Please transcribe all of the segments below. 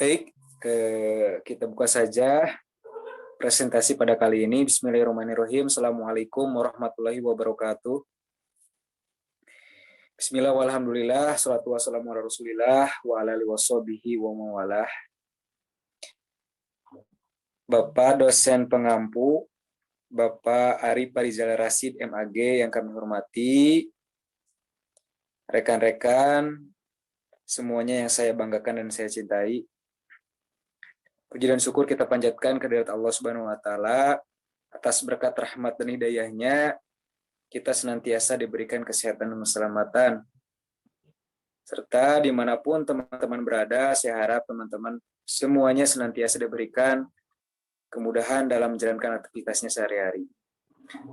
Baik, kita buka saja presentasi pada kali ini. Bismillahirrahmanirrahim. Assalamualaikum warahmatullahi wabarakatuh. Bismillah walhamdulillah, salatu wassalamu ala rasulillah, wa ala alihi washabihi wa mawalah. Bapak dosen pengampu, Bapak Arif Farizal Rasid MAG yang kami hormati, rekan-rekan, semuanya yang saya banggakan dan saya cintai. Puji dan syukur kita panjatkan kehadirat Allah Subhanahu wa Ta'ala atas berkat rahmat dan hidayahnya kita senantiasa diberikan kesehatan dan keselamatan. Serta dimanapun teman-teman berada, saya harap teman-teman semuanya senantiasa diberikan kemudahan dalam menjalankan aktivitasnya sehari-hari.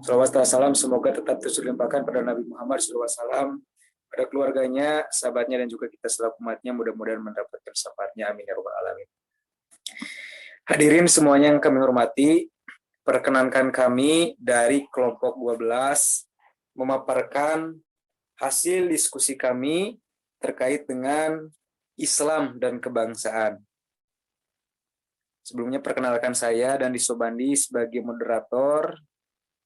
Salawat dan salam semoga tetap terus dilimpahkan pada Nabi Muhammad SAW, pada keluarganya, sahabatnya, dan juga kita selaku umatnya, mudah-mudahan mendapatkan syafaatnya. Amin ya rabbal alamin. Hadirin semuanya yang kami hormati, perkenankan kami dari kelompok 12 memaparkan hasil diskusi kami terkait dengan Islam dan kebangsaan. Sebelumnya perkenalkan saya dan Sobandi sebagai moderator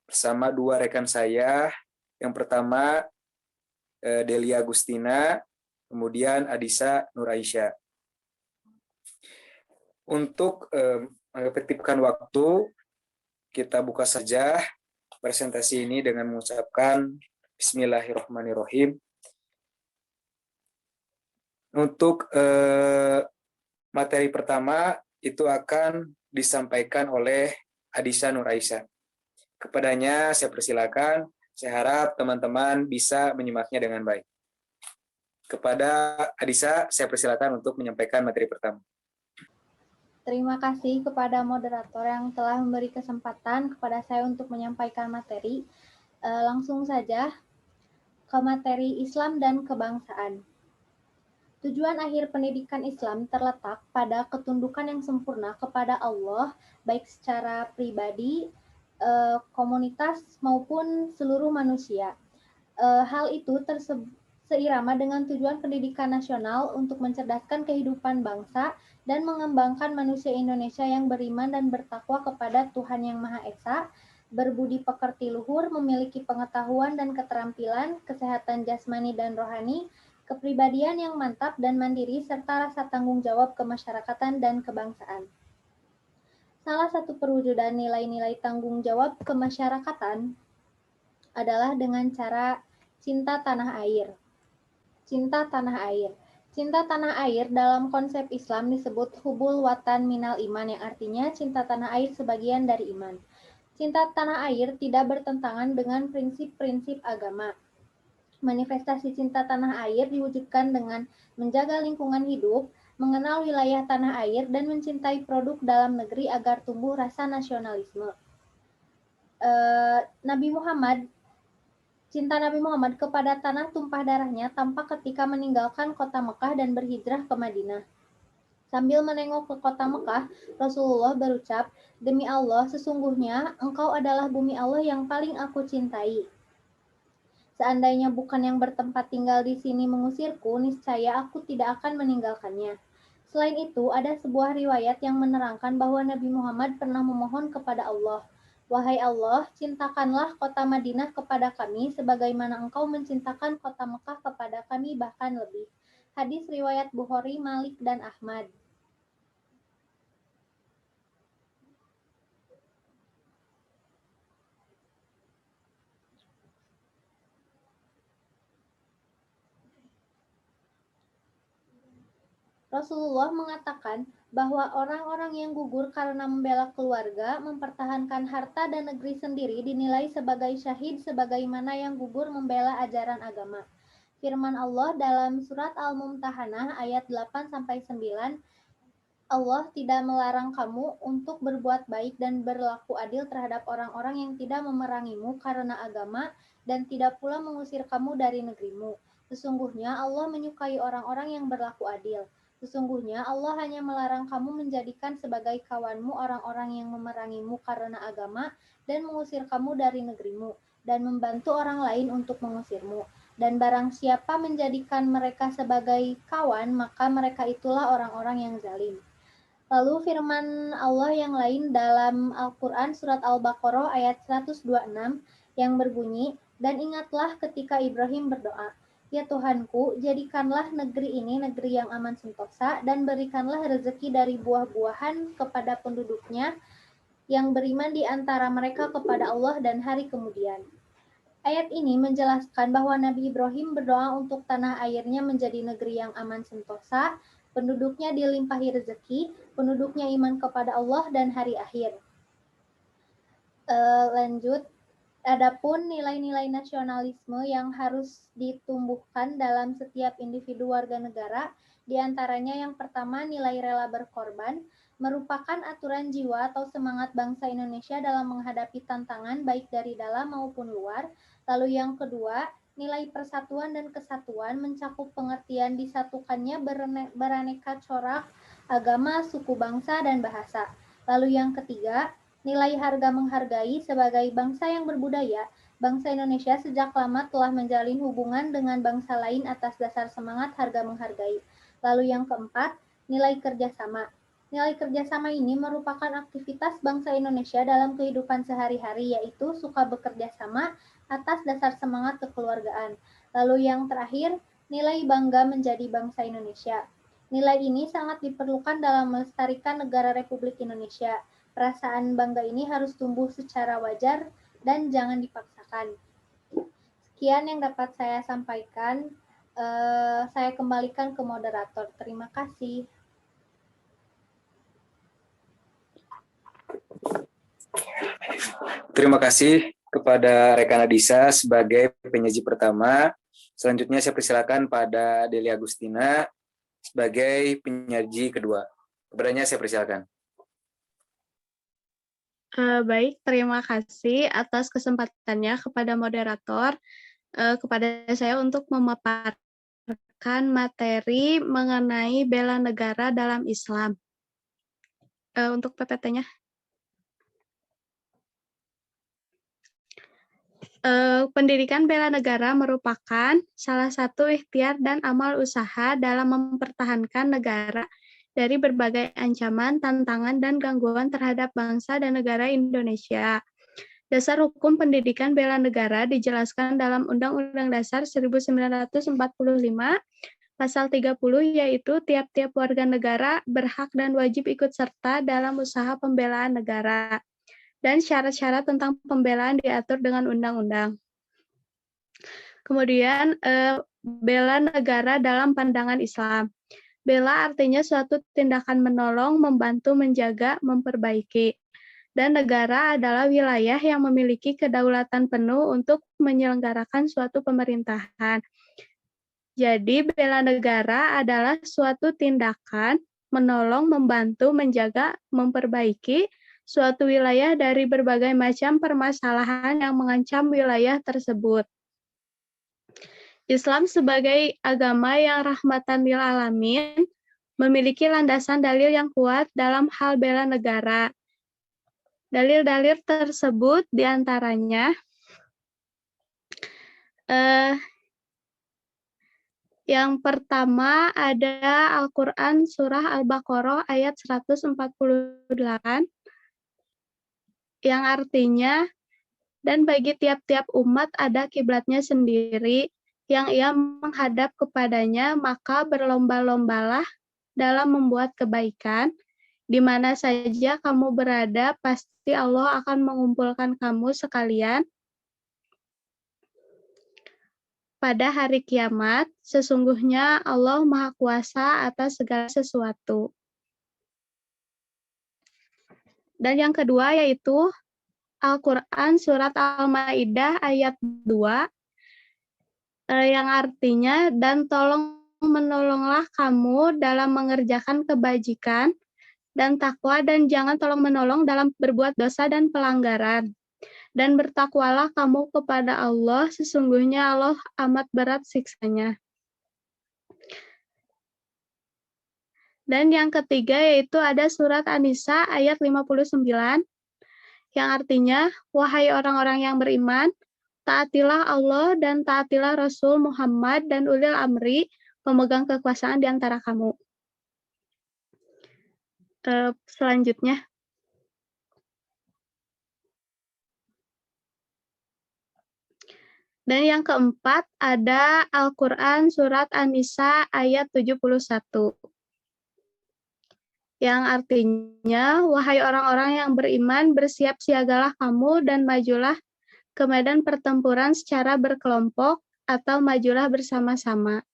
bersama dua rekan saya. Yang pertama Delia Agustina, kemudian Adisa Nuraisyah. Untuk mengefektifkan waktu, kita buka saja presentasi ini dengan mengucapkan Bismillahirrahmanirrahim. Untuk materi pertama itu akan disampaikan oleh Adisa Nuraisyah. Kepadanya saya persilakan, saya harap teman-teman bisa menyimaknya dengan baik. Kepada Adisa, saya persilakan untuk menyampaikan materi pertama. Terima kasih kepada moderator yang telah memberi kesempatan kepada saya untuk menyampaikan materi. Langsung saja ke materi Islam dan kebangsaan. Tujuan akhir pendidikan Islam terletak pada ketundukan yang sempurna kepada Allah, baik secara pribadi, komunitas, maupun seluruh manusia. Hal itu seirama dengan tujuan pendidikan nasional untuk mencerdaskan kehidupan bangsa dan mengembangkan manusia Indonesia yang beriman dan bertakwa kepada Tuhan Yang Maha Esa, berbudi pekerti luhur, memiliki pengetahuan dan keterampilan, kesehatan jasmani dan rohani, kepribadian yang mantap dan mandiri, serta rasa tanggung jawab kemasyarakatan dan kebangsaan. Salah satu perwujudan nilai-nilai tanggung jawab kemasyarakatan adalah dengan cara cinta tanah air. Cinta tanah air. Cinta tanah air dalam konsep Islam disebut hubul watan minal iman, yang artinya cinta tanah air sebagian dari iman. Cinta tanah air tidak bertentangan dengan prinsip-prinsip agama. Manifestasi cinta tanah air diwujudkan dengan menjaga lingkungan hidup, mengenal wilayah tanah air, dan mencintai produk dalam negeri agar tumbuh rasa nasionalisme. Cinta Nabi Muhammad kepada tanah tumpah darahnya tampak ketika meninggalkan kota Mekah dan berhijrah ke Madinah. Sambil menengok ke kota Mekah, Rasulullah berucap, "Demi Allah, sesungguhnya engkau adalah bumi Allah yang paling aku cintai. Seandainya bukan yang bertempat tinggal di sini mengusirku, niscaya aku tidak akan meninggalkannya." Selain itu, ada sebuah riwayat yang menerangkan bahwa Nabi Muhammad pernah memohon kepada Allah, "Wahai Allah, cintakanlah kota Madinah kepada kami sebagaimana engkau mencintakan kota Mekah kepada kami bahkan lebih." Hadis riwayat Bukhari, Malik, dan Ahmad. Rasulullah mengatakan bahwa orang-orang yang gugur karena membela keluarga, mempertahankan harta dan negeri sendiri dinilai sebagai syahid sebagaimana yang gugur membela ajaran agama. Firman Allah dalam surat Al-Mumtahanah ayat 8-9, Allah tidak melarang kamu untuk berbuat baik dan berlaku adil terhadap orang-orang yang tidak memerangimu karena agama dan tidak pula mengusir kamu dari negerimu. Sesungguhnya Allah menyukai orang-orang yang berlaku adil. Sesungguhnya Allah hanya melarang kamu menjadikan sebagai kawanmu orang-orang yang memerangimu karena agama dan mengusir kamu dari negerimu, dan membantu orang lain untuk mengusirmu. Dan barang siapa menjadikan mereka sebagai kawan, maka mereka itulah orang-orang yang zalim. Lalu firman Allah yang lain dalam Al-Quran surat Al-Baqarah ayat 126 yang berbunyi, dan ingatlah ketika Ibrahim berdoa, ya Tuhanku, jadikanlah negeri ini negeri yang aman sentosa, dan berikanlah rezeki dari buah-buahan kepada penduduknya yang beriman di antara mereka kepada Allah dan hari kemudian. Ayat ini menjelaskan bahwa Nabi Ibrahim berdoa untuk tanah airnya menjadi negeri yang aman sentosa, penduduknya dilimpahi rezeki, penduduknya iman kepada Allah dan hari akhir. Lanjut, adapun nilai-nilai nasionalisme yang harus ditumbuhkan dalam setiap individu warga negara, di antaranya yang pertama nilai rela berkorban, merupakan aturan jiwa atau semangat bangsa Indonesia dalam menghadapi tantangan baik dari dalam maupun luar. Lalu yang kedua, nilai persatuan dan kesatuan mencakup pengertian disatukannya beraneka corak agama, suku bangsa, dan bahasa. Lalu yang ketiga, nilai harga menghargai sebagai bangsa yang berbudaya. Bangsa Indonesia sejak lama telah menjalin hubungan dengan bangsa lain atas dasar semangat harga menghargai. Lalu yang keempat, nilai kerjasama. Nilai kerjasama ini merupakan aktivitas bangsa Indonesia dalam kehidupan sehari-hari, yaitu suka bekerja sama atas dasar semangat kekeluargaan. Lalu yang terakhir, nilai bangga menjadi bangsa Indonesia. Nilai ini sangat diperlukan dalam melestarikan negara Republik Indonesia. Perasaan bangga ini harus tumbuh secara wajar dan jangan dipaksakan. Sekian yang dapat saya sampaikan. Saya kembalikan ke moderator. Terima kasih. Terima kasih kepada rekan Adisa sebagai penyaji pertama. Selanjutnya saya persilakan pada Deli Agustina sebagai penyaji kedua. Kepadanya saya persilakan. Baik, terima kasih atas kesempatannya kepada moderator, kepada saya untuk memaparkan materi mengenai bela negara dalam Islam. Untuk PPT-nya. Pendidikan bela negara merupakan salah satu ikhtiar dan amal usaha dalam mempertahankan negara dari berbagai ancaman, tantangan, dan gangguan terhadap bangsa dan negara Indonesia. Dasar hukum pendidikan bela negara dijelaskan dalam Undang-Undang Dasar 1945, Pasal 30, yaitu tiap-tiap warga negara berhak dan wajib ikut serta dalam usaha pembelaan negara, dan syarat-syarat tentang pembelaan diatur dengan undang-undang. Kemudian, bela negara dalam pandangan Islam. Bela artinya suatu tindakan menolong, membantu, menjaga, memperbaiki. Dan negara adalah wilayah yang memiliki kedaulatan penuh untuk menyelenggarakan suatu pemerintahan. Jadi, bela negara adalah suatu tindakan menolong, membantu, menjaga, memperbaiki suatu wilayah dari berbagai macam permasalahan yang mengancam wilayah tersebut. Islam sebagai agama yang rahmatan lil alamin memiliki landasan dalil yang kuat dalam hal bela negara. Dalil-dalil tersebut diantaranya yang pertama ada Al-Quran Surah Al-Baqarah ayat 148 yang artinya, dan bagi tiap-tiap umat ada kiblatnya sendiri yang ia menghadap kepadanya, maka berlomba-lombalah dalam membuat kebaikan. Di mana saja kamu berada, pasti Allah akan mengumpulkan kamu sekalian pada hari kiamat. Sesungguhnya Allah Maha Kuasa atas segala sesuatu. Dan yang kedua yaitu Al-Quran Surat Al-Ma'idah ayat 2, yang artinya, dan menolonglah kamu dalam mengerjakan kebajikan dan takwa, dan jangan tolong-menolong dalam berbuat dosa dan pelanggaran. Dan bertakwalah kamu kepada Allah, sesungguhnya Allah amat berat siksanya. Dan yang ketiga yaitu ada Surat An-Nisa ayat 59, yang artinya, wahai orang-orang yang beriman, taatilah Allah dan taatilah Rasul Muhammad dan ulil amri, pemegang kekuasaan di antara kamu. selanjutnya. Dan yang keempat ada Al-Quran Surat An-Nisa ayat 71. Yang artinya, wahai orang-orang yang beriman, bersiap siagalah kamu dan majulah ke medan pertempuran secara berkelompok atau majulah bersama-sama.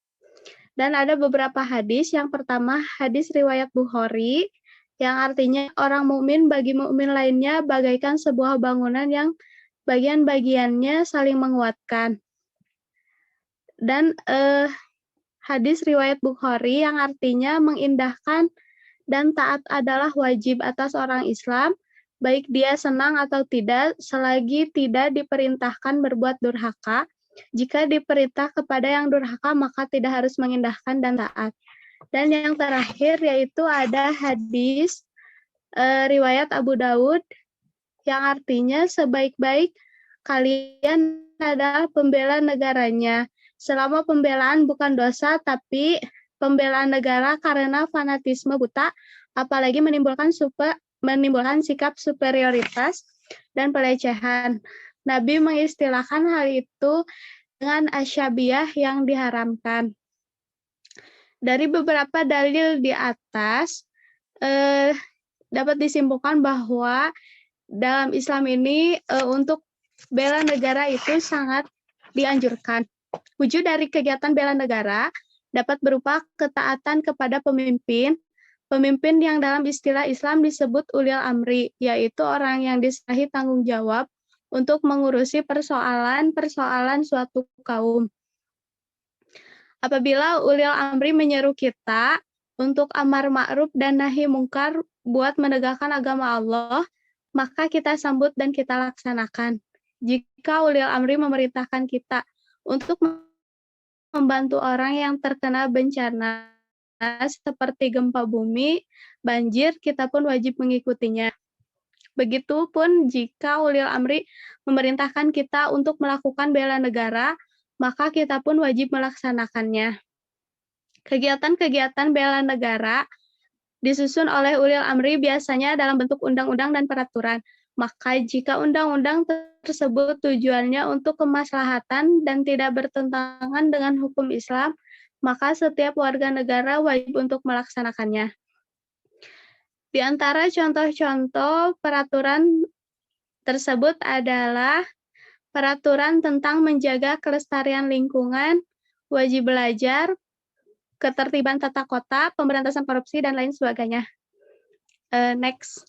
Dan ada beberapa hadis. Yang pertama, hadis riwayat Bukhari, yang artinya orang mukmin bagi mukmin lainnya bagaikan sebuah bangunan yang bagian-bagiannya saling menguatkan. Dan hadis riwayat Bukhari yang artinya mengindahkan dan taat adalah wajib atas orang Islam, baik dia senang atau tidak, selagi tidak diperintahkan berbuat durhaka. Jika diperintah kepada yang durhaka, maka tidak harus mengindahkan dan taat. Dan yang terakhir yaitu ada hadis riwayat Abu Daud, yang artinya sebaik-baik kalian adalah pembela negaranya. Selama pembelaan bukan dosa, tapi pembelaan negara karena fanatisme buta, apalagi menimbulkan sikap superioritas dan pelecehan. Nabi mengistilahkan hal itu dengan asyabiyah yang diharamkan. Dari beberapa dalil di atas, dapat disimpulkan bahwa dalam Islam ini untuk bela negara itu sangat dianjurkan. Wujud dari kegiatan bela negara dapat berupa ketaatan kepada pemimpin yang dalam istilah Islam disebut ulil amri, yaitu orang yang diserahi tanggung jawab untuk mengurusi persoalan suatu kaum. Apabila ulil amri menyeru kita untuk amar ma'ruf dan nahi mungkar buat menegakkan agama Allah, maka kita sambut dan kita laksanakan. Jika ulil amri memerintahkan kita untuk membantu orang yang terkena bencana seperti gempa bumi, banjir, kita pun wajib mengikutinya. Begitupun jika ulil amri memerintahkan kita untuk melakukan bela negara, maka kita pun wajib melaksanakannya. Kegiatan-kegiatan bela negara disusun oleh ulil amri biasanya dalam bentuk undang-undang dan peraturan. Maka jika undang-undang tersebut tujuannya untuk kemaslahatan dan tidak bertentangan dengan hukum Islam, maka setiap warga negara wajib untuk melaksanakannya. Di antara contoh-contoh peraturan tersebut adalah peraturan tentang menjaga kelestarian lingkungan, wajib belajar, ketertiban tata kota, pemberantasan korupsi, dan lain sebagainya. Next.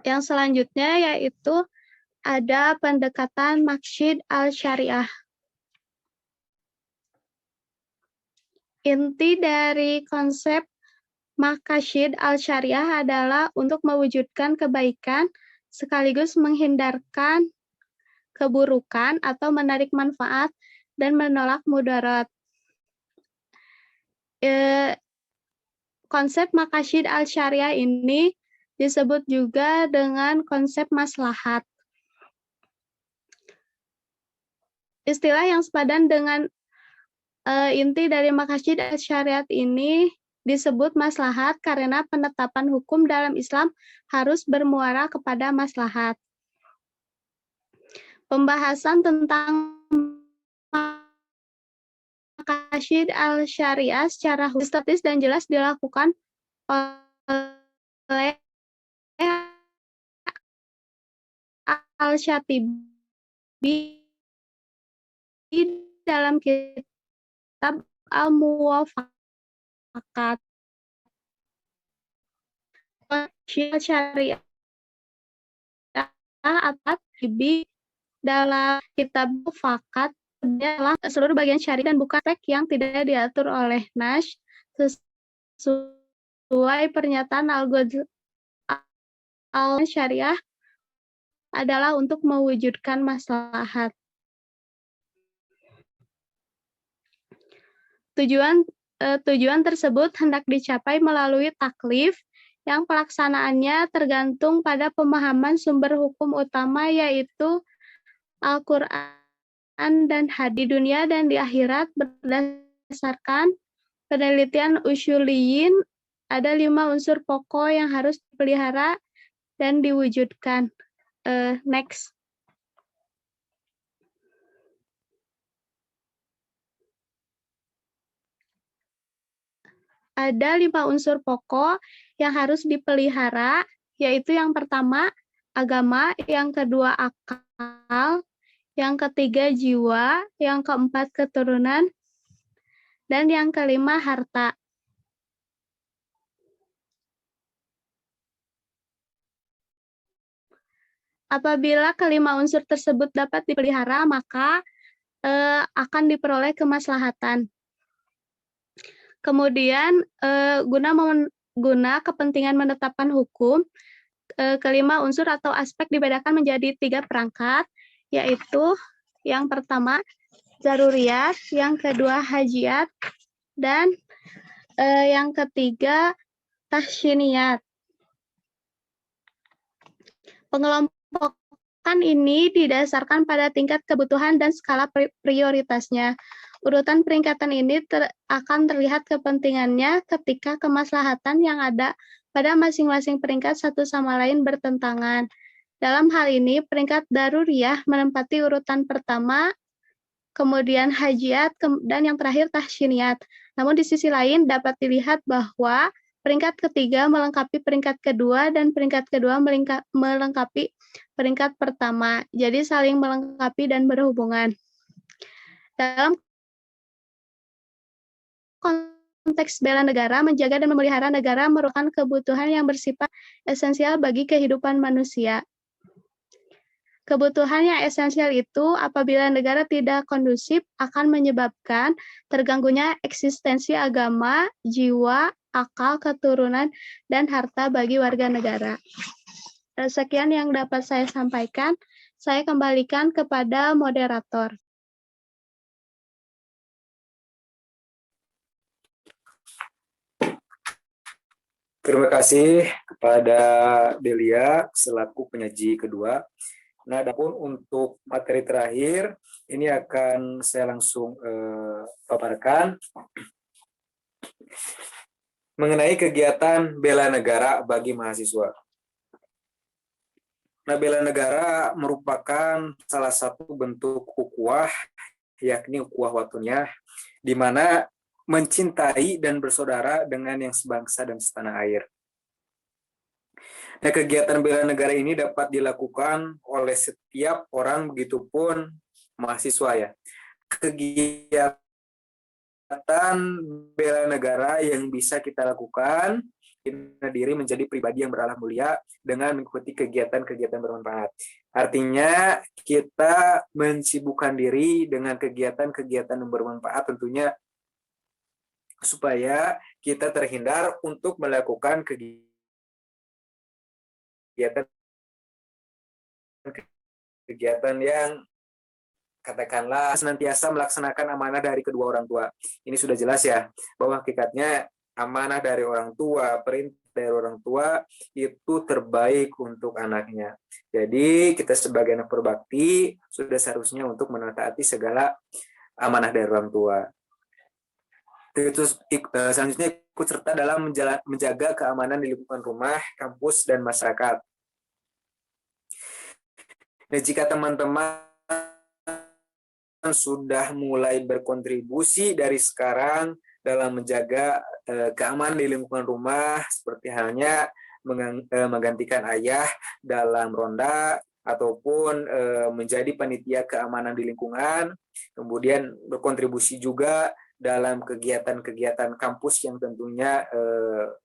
Yang selanjutnya yaitu ada pendekatan maqsid al-syariah. Inti dari konsep maqasid al-syariah adalah untuk mewujudkan kebaikan sekaligus menghindarkan keburukan atau menarik manfaat dan menolak mudarat. Konsep maqasid al-syariah ini disebut juga dengan konsep maslahat. Istilah yang sepadan dengan inti dari maqasid al-syariat ini disebut maslahat karena penetapan hukum dalam Islam harus bermuara kepada maslahat. Pembahasan tentang maqasid al-syariah secara sistematis dan jelas dilakukan oleh Al-Syatibi dalam kitab Al-Muwafaqat. Syariah Al-Syatibi dalam kitab Muwafaqat adalah seluruh bagian syariah dan bukan aspek yang tidak diatur oleh Nas sesuai pernyataan al-syariah adalah untuk mewujudkan maslahat. Tujuan tujuan tersebut hendak dicapai melalui taklif yang pelaksanaannya tergantung pada pemahaman sumber hukum utama yaitu Al-Quran dan hadis dunia dan di akhirat berdasarkan penelitian usuliyin ada 5 unsur pokok yang harus dipelihara dan diwujudkan. Next. Ada 5 unsur pokok yang harus dipelihara, yaitu yang pertama agama, yang kedua akal, yang ketiga jiwa, yang keempat keturunan, dan yang kelima harta. Apabila kelima unsur tersebut dapat dipelihara, maka akan diperoleh kemaslahatan. Kemudian guna kepentingan menetapkan hukum, kelima unsur atau aspek dibedakan menjadi 3 perangkat, yaitu yang pertama zaruriyat, yang kedua hajiat, dan yang ketiga tahsiniyat. Pengelompokan ini didasarkan pada tingkat kebutuhan dan skala prioritasnya. Urutan peringkatan ini akan terlihat kepentingannya ketika kemaslahatan yang ada pada masing-masing peringkat satu sama lain bertentangan. Dalam hal ini, peringkat daruriyah menempati urutan pertama, kemudian hajiat, dan yang terakhir tahsiniyat. Namun di sisi lain dapat dilihat bahwa peringkat ketiga melengkapi peringkat kedua dan peringkat kedua melengkapi peringkat pertama. Jadi saling melengkapi dan berhubungan. Dalam konteks bela negara, menjaga dan memelihara negara merupakan kebutuhan yang bersifat esensial bagi kehidupan manusia. Kebutuhan yang esensial itu apabila negara tidak kondusif akan menyebabkan terganggunya eksistensi agama, jiwa, akal, keturunan, dan harta bagi warga negara. Sekian yang dapat saya sampaikan. Saya kembalikan kepada moderator. Terima kasih kepada Delia selaku penyaji kedua. Nah, adapun untuk materi terakhir, ini akan saya langsung paparkan mengenai kegiatan bela negara bagi mahasiswa. Nah, bela negara merupakan salah satu bentuk ukhuwah, yakni ukhuwah watoniyah, di mana mencintai dan bersaudara dengan yang sebangsa dan setanah air. Nah, kegiatan bela negara ini dapat dilakukan oleh setiap orang, begitupun mahasiswa ya. Kegiatan bela negara yang bisa kita lakukan diri menjadi pribadi yang berakhlak mulia dengan mengikuti kegiatan-kegiatan bermanfaat. Artinya kita mensibukkan diri dengan kegiatan-kegiatan yang bermanfaat tentunya supaya kita terhindar untuk melakukan kegiatan yang katakanlah senantiasa melaksanakan amanah dari kedua orang tua. Ini sudah jelas ya, bahwa hakikatnya amanah dari orang tua, perintah dari orang tua itu terbaik untuk anaknya. Jadi kita sebagai anak berbakti sudah seharusnya untuk menaati segala amanah dari orang tua. Itu selanjutnya ikut serta dalam menjaga keamanan di lingkungan rumah, kampus, dan masyarakat. Dan jika teman-teman sudah mulai berkontribusi dari sekarang dalam menjaga keamanan di lingkungan rumah, seperti halnya menggantikan ayah dalam ronda, ataupun menjadi panitia keamanan di lingkungan, kemudian berkontribusi juga dalam kegiatan-kegiatan kampus yang tentunya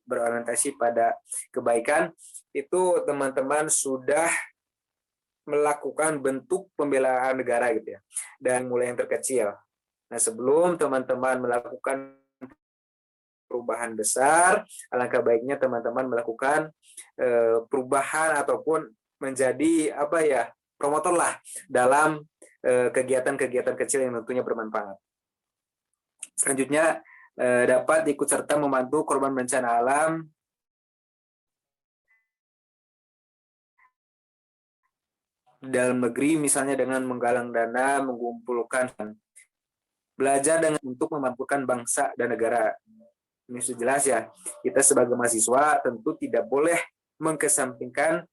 berorientasi pada kebaikan, itu teman-teman sudah melakukan bentuk pembelaan negara gitu ya, dan mulai yang terkecil. Nah, sebelum teman-teman melakukan perubahan besar, alangkah baiknya teman-teman melakukan perubahan ataupun menjadi promotor lah dalam kegiatan-kegiatan kecil yang tentunya bermanfaat. Selanjutnya dapat ikut serta membantu korban bencana alam dalam negeri, misalnya dengan menggalang dana, mengumpulkan, belajar dengan untuk memampukan bangsa dan negara. Ini sudah jelas ya. Kita sebagai mahasiswa tentu tidak boleh mengkesampingkan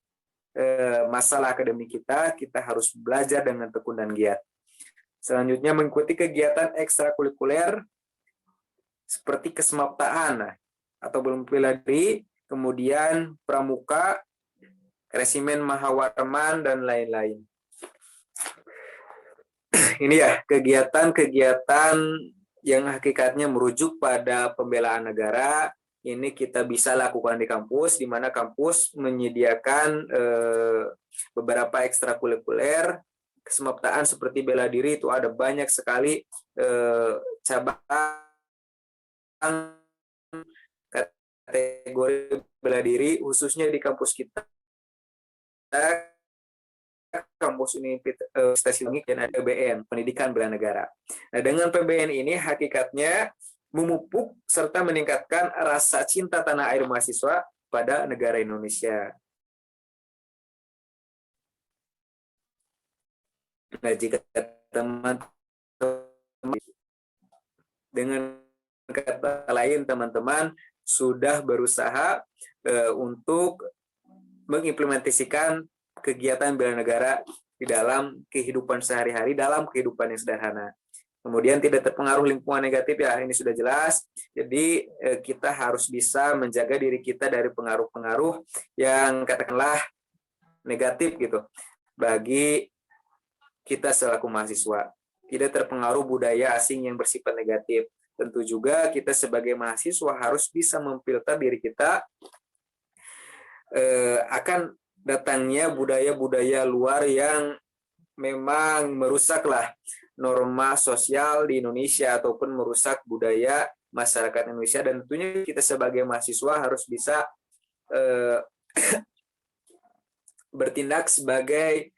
masalah akademik kita. Kita harus belajar dengan tekun dan giat. Selanjutnya mengikuti kegiatan ekstrakurikuler seperti kesemaptaan atau belum bela diri, kemudian pramuka, resimen Mahawarman, dan lain-lain. Ini ya kegiatan-kegiatan yang hakikatnya merujuk pada pembelaan negara. Ini kita bisa lakukan di kampus, di mana kampus menyediakan beberapa ekstrakurikuler. Kesemaptaan seperti bela diri itu ada banyak sekali cabang kategori bela diri, khususnya di kampus kita, kampus Universitas Ilmu dan ada PBN, Pendidikan Bela Negara. Nah, dengan PBN ini hakikatnya memupuk serta meningkatkan rasa cinta tanah air mahasiswa pada negara Indonesia. Nah, jika teman-teman, dengan kata lain, teman-teman sudah berusaha untuk mengimplementasikan kegiatan bela negara di dalam kehidupan sehari-hari, dalam kehidupan yang sederhana. Kemudian tidak terpengaruh lingkungan negatif, ya ini sudah jelas. Jadi kita harus bisa menjaga diri kita dari pengaruh-pengaruh yang katakanlah negatif gitu bagi kita selaku mahasiswa. Tidak terpengaruh budaya asing yang bersifat negatif. Tentu juga kita sebagai mahasiswa harus bisa memfilter diri kita akan datangnya budaya-budaya luar yang memang merusaklah norma sosial di Indonesia ataupun merusak budaya masyarakat Indonesia. Dan tentunya kita sebagai mahasiswa harus bisa bertindak sebagai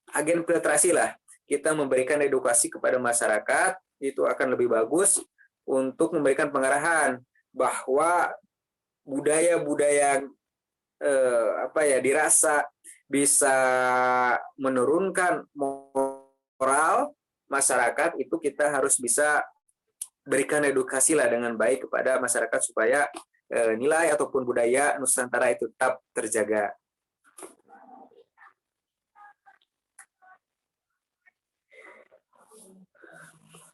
agen filtrasi lah. Kita memberikan edukasi kepada masyarakat, itu akan lebih bagus untuk memberikan pengarahan bahwa budaya-budaya dirasa bisa menurunkan moral masyarakat, itu kita harus bisa berikan edukasi lah dengan baik kepada masyarakat supaya nilai ataupun budaya Nusantara itu tetap terjaga.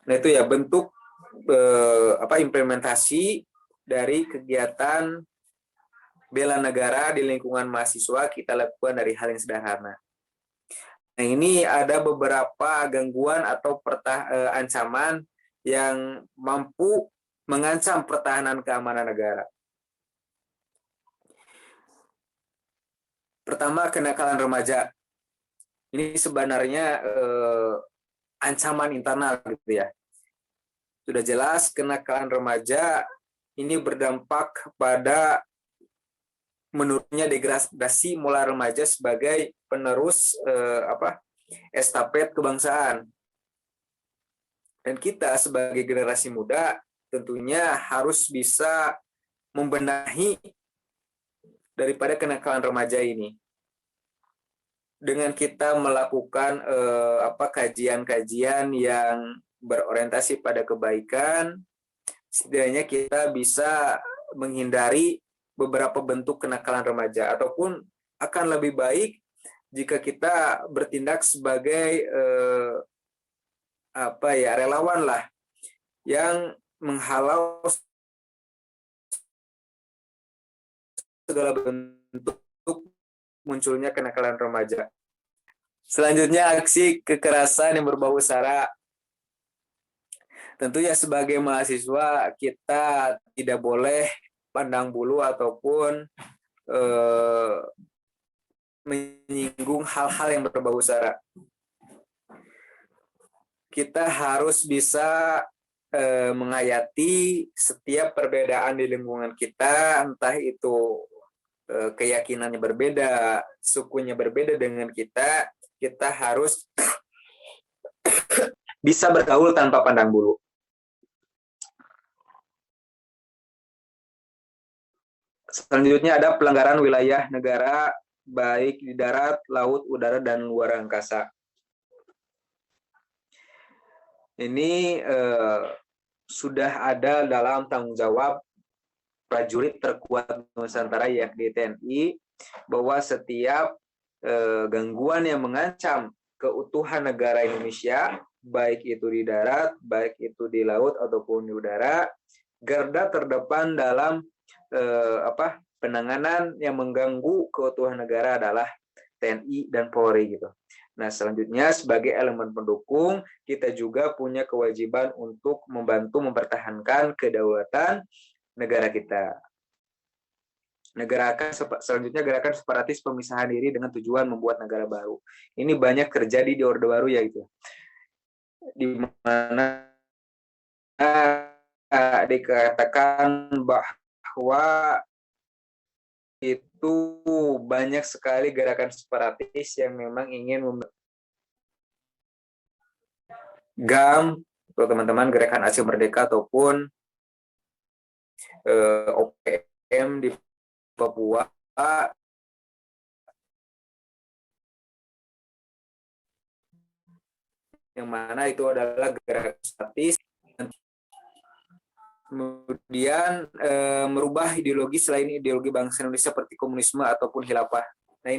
Nah, itu ya bentuk implementasi dari kegiatan bela negara di lingkungan mahasiswa kita lakukan dari hal yang sederhana. Nah, ini ada beberapa gangguan atau ancaman yang mampu mengancam pertahanan keamanan negara. Pertama, kenakalan remaja. Ini sebenarnya ancaman internal gitu ya. Sudah jelas kenakalan remaja ini berdampak pada menurunnya degradasi moral remaja sebagai penerus estafet kebangsaan. Dan kita sebagai generasi muda tentunya harus bisa membenahi daripada kenakalan remaja ini. Dengan kita melakukan kajian-kajian yang berorientasi pada kebaikan, setidaknya kita bisa menghindari beberapa bentuk kenakalan remaja, ataupun akan lebih baik jika kita bertindak sebagai relawan lah yang menghalau segala bentuk munculnya kenakalan remaja. Selanjutnya, aksi kekerasan yang berbau sara. Tentunya sebagai mahasiswa kita tidak boleh pandang bulu ataupun menyinggung hal-hal yang berbau sara. Kita harus bisa menghayati setiap perbedaan di lingkungan kita, entah itu keyakinannya berbeda, sukunya berbeda dengan kita harus bisa bergaul tanpa pandang bulu. Selanjutnya ada pelanggaran wilayah negara baik di darat, laut, udara, dan luar angkasa. Ini sudah ada dalam tanggung jawab prajurit terkuat Nusantara yakni TNI, bahwa setiap gangguan yang mengancam keutuhan negara Indonesia, baik itu di darat, baik itu di laut ataupun di udara, garda terdepan dalam penanganan yang mengganggu keutuhan negara adalah TNI dan Polri gitu. Nah, selanjutnya sebagai elemen pendukung, kita juga punya kewajiban untuk membantu mempertahankan kedaulatan negara kita. Selanjutnya gerakan separatis pemisahan diri dengan tujuan membuat negara baru. Ini banyak terjadi di Orde Baru ya gitu. Di mana dikatakan bahwa itu banyak sekali gerakan separatis yang memang ingin GAM, teman-teman, Gerakan Aceh Merdeka ataupun OPM di Papua, yang mana itu adalah gerakan separatis, kemudian merubah ideologi selain ideologi bangsa Indonesia seperti komunisme ataupun khilafah. Nah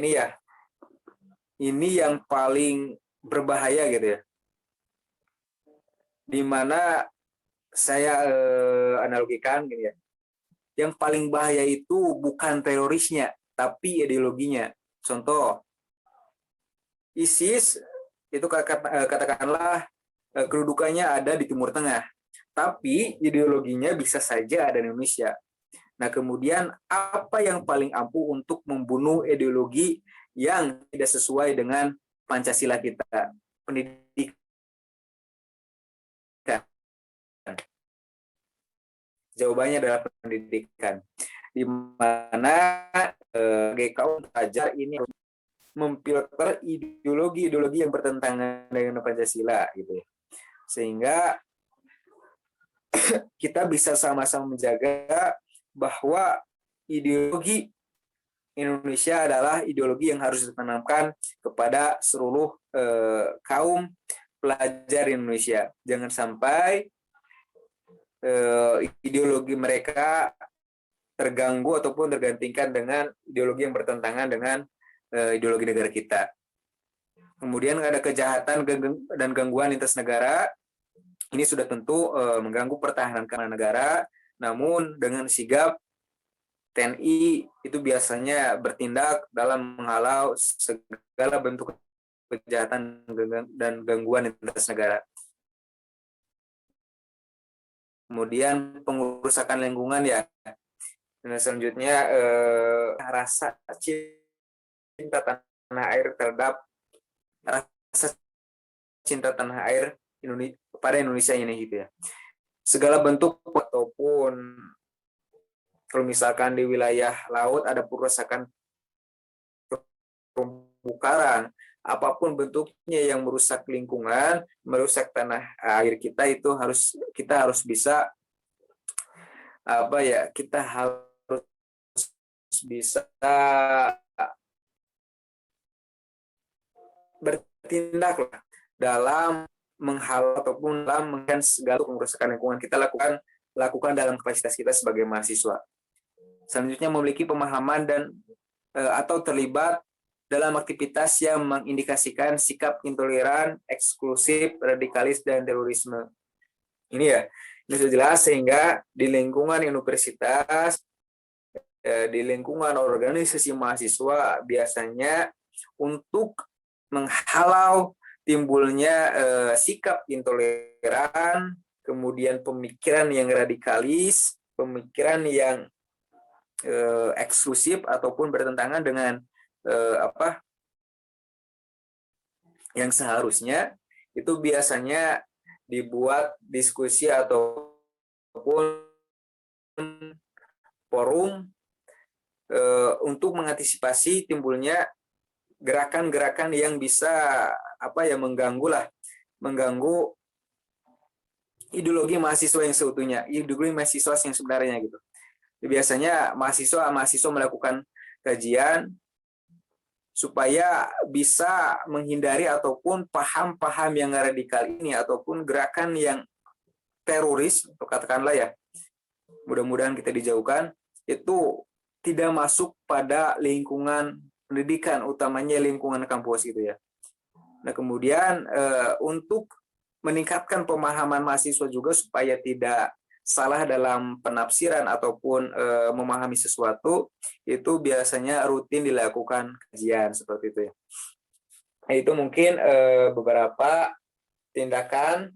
ini yang paling berbahaya gitu ya, dimana saya analogikan gitu ya, yang paling bahaya itu bukan terorisnya tapi ideologinya. Contoh, ISIS itu katakanlah kedudukannya ada di Timur Tengah, tapi ideologinya bisa saja ada di Indonesia. Nah, kemudian apa yang paling ampuh untuk membunuh ideologi yang tidak sesuai dengan Pancasila kita? Pendidikan. Jawabannya adalah pendidikan. Di mana kaum pelajar ini memfilter ideologi yang bertentangan dengan Pancasila gitu ya. Sehingga kita bisa sama-sama menjaga bahwa ideologi Indonesia adalah ideologi yang harus ditanamkan kepada seluruh kaum pelajar Indonesia. Jangan sampai ideologi mereka terganggu ataupun tergantikan dengan ideologi yang bertentangan dengan ideologi negara kita. Kemudian ada kejahatan dan gangguan lintas negara. Ini sudah tentu mengganggu pertahanan keamanan negara. Namun dengan sigap TNI itu biasanya bertindak dalam menghalau segala bentuk kejahatan dan gangguan lintas negara. Kemudian pengurusakan lingkungan ya. Dan selanjutnya rasa cinta tanah air terhadap rasa cinta tanah air pada Indonesia ini gitu ya. Segala bentuk ataupun kalau misalkan di wilayah laut ada perusakan terumbu karang, apapun bentuknya yang merusak lingkungan, merusak tanah air kita, itu kita harus bisa kita harus bisa bertindak dalam menghalau ataupun dalam menghentikan segala kerusakan lingkungan. Kita lakukan dalam kapasitas kita sebagai mahasiswa. Selanjutnya memiliki pemahaman dan atau terlibat dalam aktivitas yang mengindikasikan sikap intoleran, eksklusif, radikalis, dan terorisme. Ini sudah jelas, sehingga di lingkungan universitas, di lingkungan organisasi mahasiswa biasanya untuk menghalau timbulnya sikap intoleran, kemudian pemikiran yang radikalis, pemikiran yang eksklusif ataupun bertentangan dengan yang seharusnya, itu biasanya dibuat diskusi ataupun forum untuk mengantisipasi timbulnya gerakan-gerakan yang bisa mengganggu ideologi mahasiswa yang seutuhnya, ideologi mahasiswa yang sebenarnya gitu. Biasanya mahasiswa melakukan kajian supaya bisa menghindari ataupun paham-paham yang radikal ini ataupun gerakan yang teroris, atau katakanlah ya, mudah-mudahan kita dijauhkan, itu tidak masuk pada lingkungan pendidikan, utamanya lingkungan kampus gitu ya. Nah kemudian untuk meningkatkan pemahaman mahasiswa juga supaya tidak salah dalam penafsiran ataupun memahami sesuatu, itu biasanya rutin dilakukan kajian seperti itu ya. Nah, itu mungkin beberapa tindakan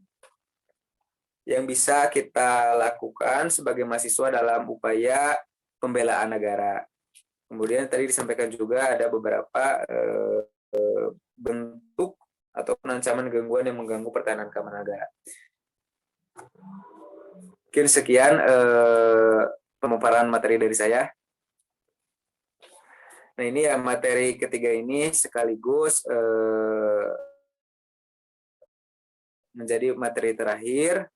yang bisa kita lakukan sebagai mahasiswa dalam upaya pembelaan negara. Kemudian tadi disampaikan juga ada beberapa bentuk ataupun ancaman gangguan yang mengganggu pertahanan keamanan negara. Mungkin sekian pemaparan materi dari saya. Nah ini ya materi ketiga ini sekaligus menjadi materi terakhir.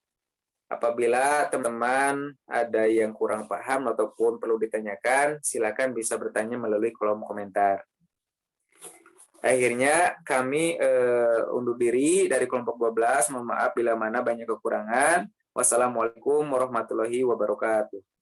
Apabila teman-teman ada yang kurang paham ataupun perlu ditanyakan, silakan bisa bertanya melalui kolom komentar. Akhirnya kami undur diri dari kelompok 12. Mohon maaf bila mana banyak kekurangan. Wassalamualaikum warahmatullahi wabarakatuh.